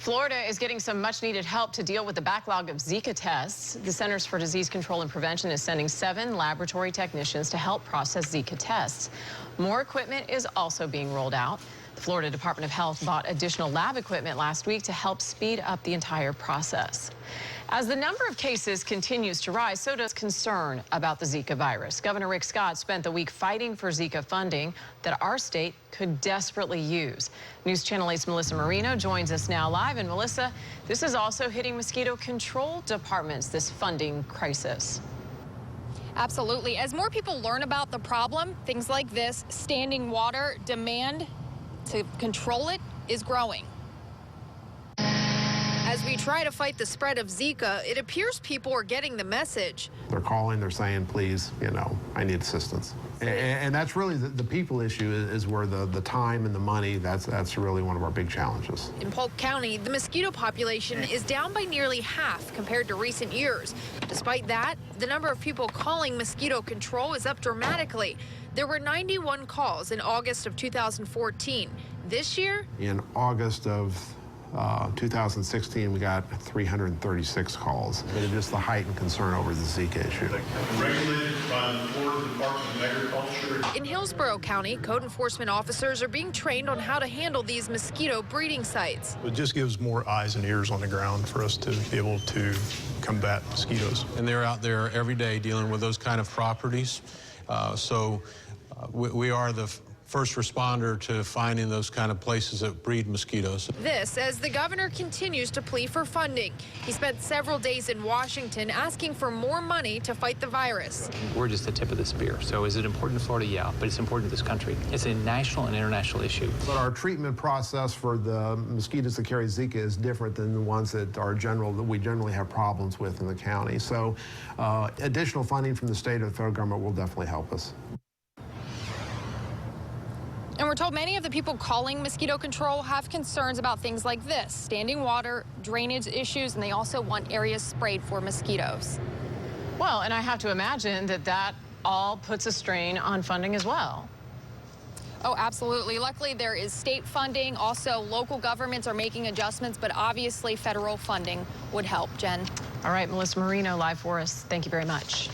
Florida is getting some much-needed help to deal with the backlog of Zika tests. The Centers for Disease Control and Prevention is sending 7 laboratory technicians to help process Zika tests. More equipment is also being rolled out. The Florida Department of Health bought additional lab equipment last week to help speed up the entire process. As the number of cases continues to rise, so does concern about the Zika virus. Governor Rick Scott spent the week fighting for Zika funding that our state could desperately use. News Channel 8's Melissa Marino joins us now live. And Melissa, this is also hitting mosquito control departments, this funding crisis. Absolutely. As more people learn about the problem, things like this, standing water, demand to control it is growing. As we try to fight the spread of Zika, it appears people are getting the message. They're calling, they're saying, please, I need assistance. And that's really the people issue is where the time and the money, that's really one of our big challenges. In Polk County, the mosquito population is down by nearly half compared to recent years. Despite that, the number of people calling mosquito control is up dramatically. There were 91 calls in August of 2014. This year? In August of 2016, we got 336 calls. But it's just the heightened concern over the Zika issue. Regulated by the Florida Department of Agriculture. In Hillsborough County, code enforcement officers are being trained on how to handle these mosquito breeding sites. It just gives more eyes and ears on the ground for us to be able to combat mosquitoes. And they're out there every day dealing with those kind of properties. We are the first responder to finding those kind of places that breed mosquitoes. This as the governor continues to plead for funding. He spent several days in Washington asking for more money to fight the virus. We're just the tip of the spear. So is it important to Florida? Yeah, but it's important to this country. It's a national and international issue. But our treatment process for the mosquitoes that carry Zika is different than the ones that we generally have problems with in the county. So additional funding from the state or the federal government will definitely help us. And we're told many of the people calling mosquito control have concerns about things like this, standing water, drainage issues, and they also want areas sprayed for mosquitoes. Well, and I have to imagine that all puts a strain on funding as well. Oh, absolutely. Luckily, there is state funding. Also, local governments are making adjustments, but obviously federal funding would help. Jen. All right, Melissa Marino live for us. Thank you very much.